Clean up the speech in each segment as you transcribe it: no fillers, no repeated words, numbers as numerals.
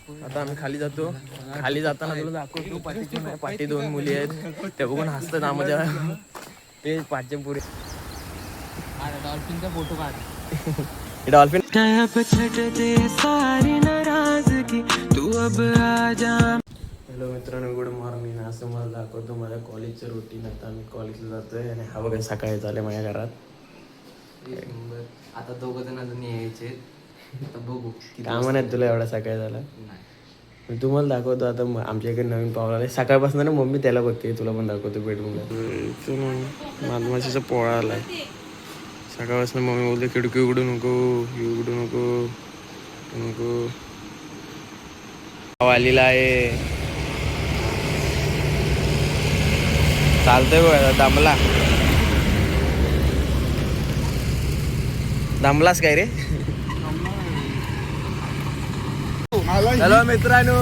आता आम्ही खाली जातो. खाली जाताना तुला दाखवतो पाठी दोन मुली आहेत त्या बघून हसतात आम्हाला. ते पाचशे पुरे डॉल्फिनचा फोटो काढ. डॉल्फिन हॅलो मित्रांनो, गुड मॉर्निंग. असं मला दाखवतो माझ्या कॉलेजचं रुटीन. आता आम्ही कॉलेजला जातोय आणि हा बघा सकाळी झाले माझ्या घरात. आता दोघं जण अजून यायचे, आता बघू काम नाही तुला एवढा सकाळी झाला. मी तुम्हाला दाखवतो आता आमच्या इकडे नवीन पावला आलाय सकाळपासून ना. मम्मी त्याला बघते, तुला पण दाखवतो बेडरूमला. मालमाशीचा पोळा आलाय सकाळपासून. मम्मी बोलते खिडकी उघडू नको, उघडू नको नको. आलेला आहे, चालतंय बघ. दमला दमलास काय रे? हॅलो मित्रांनो,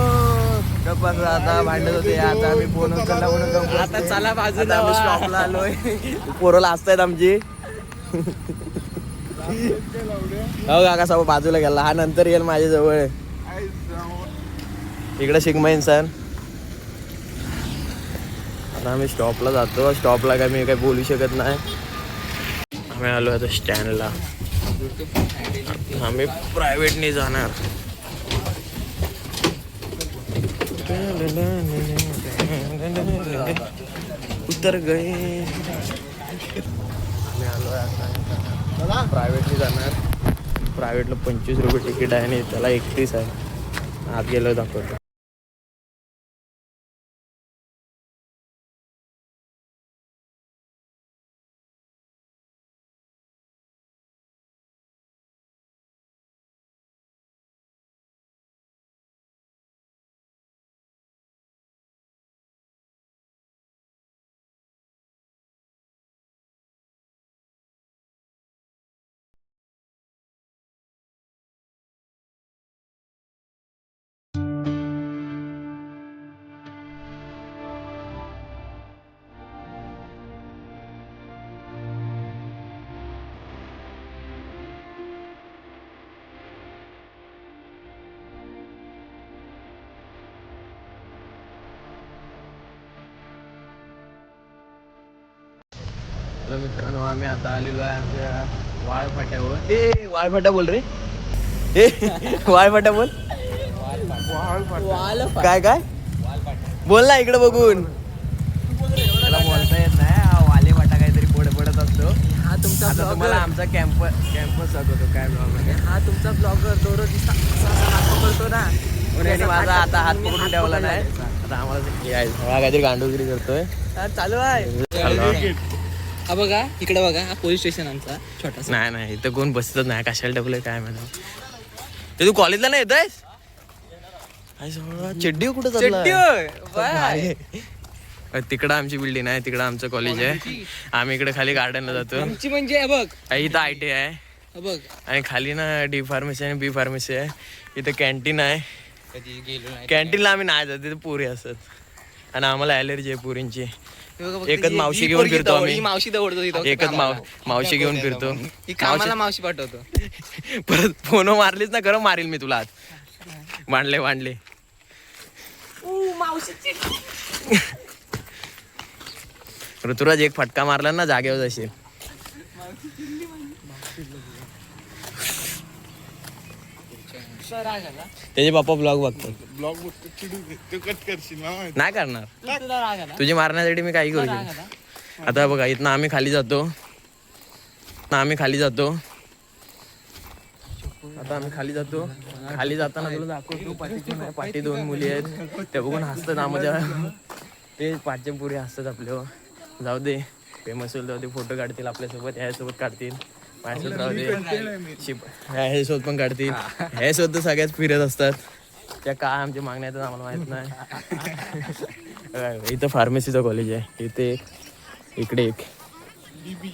गप्पा आता भांडत होते. आता आम्ही फोन उचलला म्हणून आता चला बाजूला आम्ही स्टॉपला आलोय. पोरं असतायत आमची. हो काका सब बाजूला गेला. हा नंतर येईल माझ्या जवळ. इकडे शिकमा इन्सान. आता आम्ही स्टॉपला जातो. स्टॉपला काय मी काही बोलू शकत नाही. आम्ही आलो आता स्टँडला. आम्ही प्रायव्हेटने जाणार. उतर गए. आम्ही आलो आता प्रायव्हेटने जाणार. प्रायव्हेटला 25 रुपये तिकीट आहे आणि त्याला 31 आहे. आत गेलो दाखवतो. मित्रांनो, आम्ही आता आलेलो आहे आमच्या वाळफाट्यावर. ए वाळफाटा बोल रे. ए वाळफाटा बोल. काय काय बोल ना इकडे बघून. त्याला बोलता येत नाही. वालेफाटा काहीतरी पुढे पडत असतो. हा तुमचा तुम्हाला आमचा कॅम्पस दाखवतो. काय ब्लॉग. हा तुमचा ब्लॉगर दररोज हात पकडतो ना. म्हणून माझा आता हात पकडून ठेवला नाही. आता आम्हाला काहीतरी गांडोगिरी करतोय. चालू आहे. हा बघा इकडे बघा, हा पोलीस स्टेशन आमचा छोटासा. नाही नाही इथं कोण बसतच नाही. कशाला डबल काय मॅडम. ते तू कॉलेजला नाही येतोयस? चड्डी कुठं तिकडं आमची बिल्डिंग आहे, तिकडं आमचं कॉलेज आहे. आम्ही इकडे खाली गार्डनला जातो. आमची म्हणजे बघ इथं ITI आहे बघ, आणि खाली ना D फार्मसी आणि B फार्मसी आहे. इथं कॅन्टीन आहे. कधी गेलो नाही कॅन्टीनला आम्ही नाही जात, तिथे पोरी असत आणि आम्हाला ॲलर्जी आहे पोरींची. एकच मावशी घेऊन फिरतो आम्ही. मावशी दौडतो. एकच मावशी घेऊन फिरतो. कामाला मावशी पाठवतो. परत फोन मारलीच ना, खरं मारील मी तुला. मांडले ऋतुराज एक फटका मारला ना जागेवर जाशील. त्याचे बाप्पा ब्लॉग बघतो. नाही करणार. तुझी मारण्यासाठी मी काही करू शकतो. आता बघा इथनं आम्ही खाली जातो. आता आम्ही खाली जाताना तुला दाखवतो पाठी दोन मुली आहेत त्या बघून हसतात आम्हाला. ते पाचशे पुरी हसतात आपल्यावर. जाऊ दे, फेमस होईल जाऊ दे. फोटो काढतील आपल्यासोबत, ह्यासोबत काढतील, माझ्यासोबत राहू दे, ह्यासोबत पण काढतील. ह्यासोबत सगळ्याच फिरत असतात. त्या काय आमच्या मागण्या आहेत आम्हाला माहित नाही. इथं फार्मसीचं कॉलेज आहे. इथे एक, इकडे एक. DB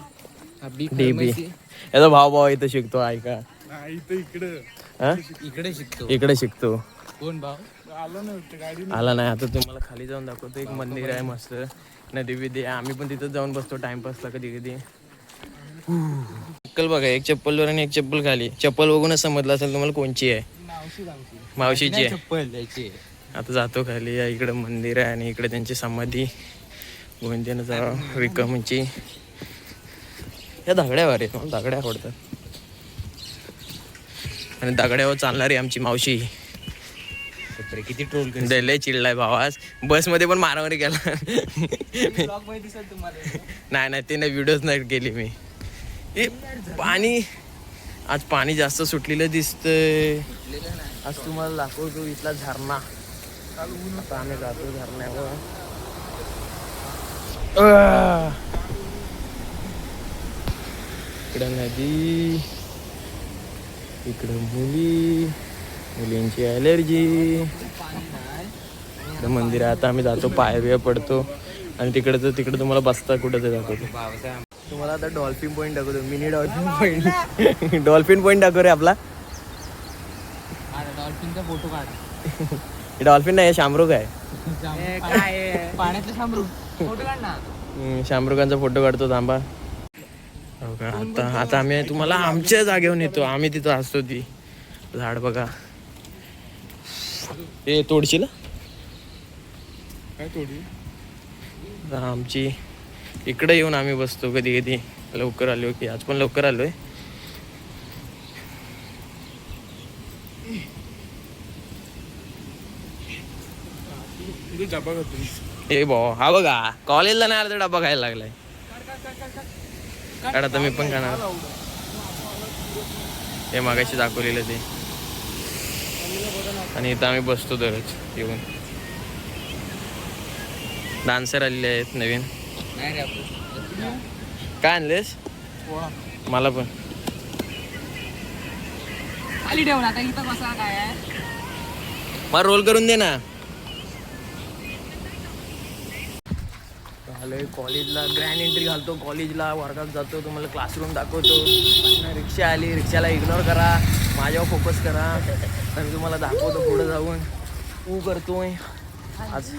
याचा भाव इथं शिकतो. ऐका इकडे शिकतो. कोण भाऊ आला नाही. आता तुम्हाला खाली जाऊन दाखवतो. एक मंदिर आहे मस्त, नदी बिदी. आम्ही पण तिथं जाऊन बसतो टाइमपासला कधी कधी. चप्पल बघा, एक चप्पल वर आणि एक चप्पल खाली. चप्पल बघूनच समजलं असेल तुम्हाला कोणची आहे. मावशीची आहे. चप्पल द्यायची. आता जातो खाली. या इकडं मंदिर आहे आणि इकडे त्यांची समाधी गोविंदनाचा विक्रमची. या दगड्यावर आहेत, मला दगड्या आवडतात. आणि दगड्यावर चालणारी आमची मावशी. किती ट्रोल लय चिडलाय भावाज. बसमध्ये पण मारामारी केला. नाही ते नाही, व्हिडिओज नाही केली मी. हे पाणी आज पाणी जास्त सुटलेलं दिसतंय. आज तुम्हाला दाखवतो इथला झरणा. आता आम्ही जातो झरण्यावर. इकडं नदी, इकडं मुलींची ॲलर्जी. मंदिर आहे. आता आम्ही जातो, पाय पडतो आणि तिकडं तुम्हाला बसता कुठं ते दाखवतो. तुम्हाला आता डॉल्फिन पॉईंट दाखवतो. Mini dolphin point. Dolphin point दाखव रे आपला. डॉल्फिनचा फोटो काढ. डॉल्फिन नाही, शामरुख आहे. काय पाण्यातलं शामरुख. फोटो काढ ना. शामरुखांचा फोटो काढतो, थांबा. हो का. आता आम्ही तुम्हाला आमच्या जागेवर नेतो. आम्ही तिथं असतो. ती झाड बघा. हे तोडशील काय तोडी. आमची इकडे येऊन आम्ही बसतो कधी कधी. लवकर आलो की आज पण लवकर आलोय. हे भाऊ हा बघा, कॉलेजला नाही आला तर डबा खायला लागलाय. काढ आता मी पण खाणार. हे मागाशी दाखवलेलं ते. आणि इथं आम्ही बसतो दररोज येऊन. डान्सर आलेले आहेत नवीन. काय आणलेस? मला पण खाली ठेवून आता इथं कसा काय आहे. मला रोल करून दे ना. आलोय कॉलेजला. ग्रँड एंट्री घालतो कॉलेजला. वर्गात जातो, तुम्हाला क्लासरूम दाखवतो. रिक्षा आली, रिक्षाला इग्नोर करा, माझ्यावर फोकस करा. आणि तुम्हाला दाखवतो पुढे जाऊन. करतोय आज.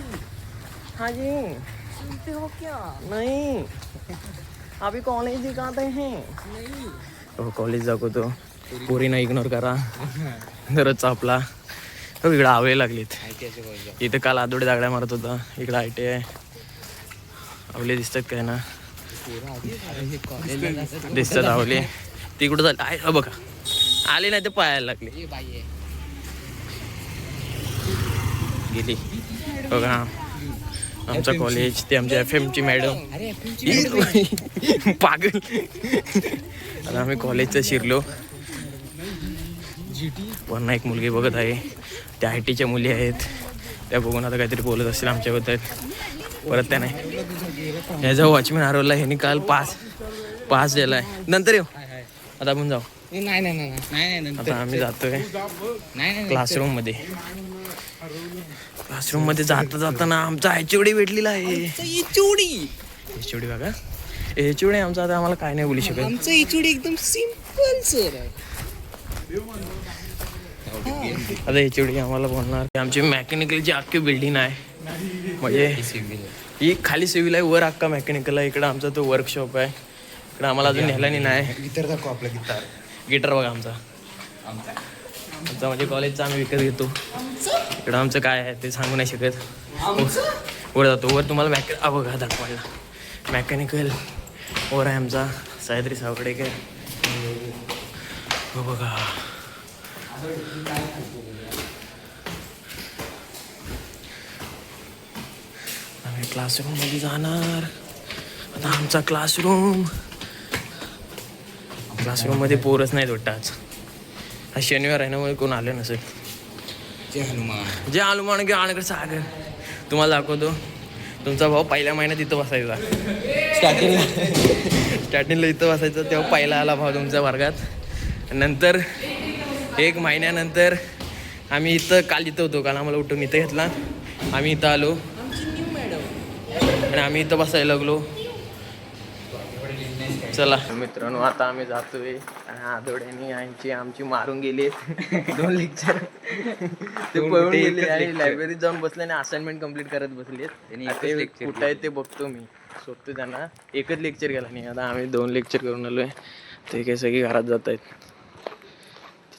हाँ जी सुनते हो क्या? नहीं अभी कॉलेज दिखाते हैं. हो कॉलेज दाखवतो. पोरीना इग्नोर करा. दररोजचा आपला. हो इकडं आवळे लागलीत. इथं काल आदोडे दागड्या मारत होता. इकडं आयटी आहे. आवले दिसतात काय ना. दिसतात आवले. ती कुठं झाली आहे बघा. आले नाही ते पायाला लागले. गेली बघा. आमचं कॉलेज. ते आमच्या FM ची मॅडम. पागल. आता आम्ही कॉलेजचं शिरलो. वरना एक मुलगी बघत आहे. त्या ITच्या मुली आहेत. त्या बघून आता काहीतरी बोलत असतील आमच्याबद्दल. परत त्या नाही. ह्याचा वॉचमॅन हरवला. ह्यानी काल पास दिलाय. नंतर येऊ. आता आपण जाऊ. नाही आता आम्ही जातोय क्लासरूम मध्ये. क्लासरूम मध्ये जाताना आमचा HOD भेटलेला आहे. HOD बघा. HOD आमचा. आता आम्हाला काय नाही बोलू शकत. आमचं HOD एकदम सिंपल सर आहे. आता HOD आम्हाला बोलणार. आमची मेकॅनिकलची अख्खी बिल्डिंग आहे. म्हणजे ही खाली सिव्हिल आहे, वर अख्खा मेकॅनिकल आहे. इकडं आमचा तो वर्कशॉप आहे. इकडं आम्हाला अजून न्यायला नाही. गिटार दाखव आपला. गिटार बघा आमचा म्हणजे कॉलेजचा आम्ही विकत घेतो. इकडं आमचं काय आहे ते सांगू नाही शकत. वर जातो. वर तुम्हाला बघा दाखवायला. मेकॅनिकल वर आहे आमचा सह्याद्री सावकडेकर. हो बघा. आम्ही क्लासरूम मध्ये जाणार. आता आमचा क्लासरूम मध्ये पोरच नाही वाटतं आज. हा शनिवार आहे ना, मुळे कोण आलं नसेल. जय हनुमान की आणकडे सागर. तुम्हाला दाखवतो. तुमचा भाऊ पहिल्या महिन्यात इथं बसायचा. स्टार्टिंगला इथं बसायचं. तेव्हा पहिला आला भाऊ तुमच्या वर्गात. नंतर 1 महिन्यानंतर आम्ही इथं काल इथं होतो. काल आम्हाला उठून इथं घेतला. आम्ही इथं आलो आणि आम्ही इथं बसायला लागलो. चला मित्रांनो, आता आम्ही जातोय. आदोड्याने आमची मारून गेली 2 लेक्चर. ते पळून गेले आणि लायब्ररीत जाऊन बसले आणि असाइनमेंट कम्प्लीट करत बसले. कुठं आहे ते बघतो मी. शोधतो त्यांना. एकच लेक्चर गेला नाही. आता आम्ही 2 लेक्चर करून आलोय. ते काही सगळी घरात जात आहेत.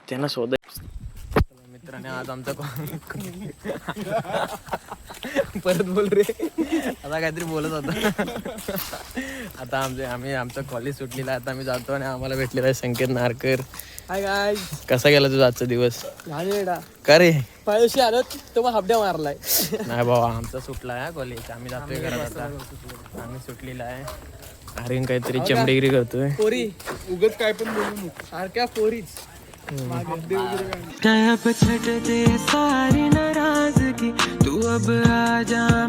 त्यांना शोधाय. मित्रांनो आज आमचा परत बोल रे आता काहीतरी बोलत होता. आता आमचं कॉलेज सुटलेलं आहे. आता आम्ही जातो आणि आम्हाला भेटलेला आहे संकेत नारकर. हाय गाय कसा गेला तुझा आजचा दिवस? झालेडा का रे? पायशी आलत तो मग हापड्या मारलाय. नाही बाबा आमचा सुटला आहे कॉलेज. आम्ही जातोय घरात आता. आम्ही सुटलेला आहे. अरे काहीतरी चमडेगिरी करतोय. पोरी उगत काय पण बोलू सारख्या पोरीच अब छट दे सारी नाराजगी तू अब आ जा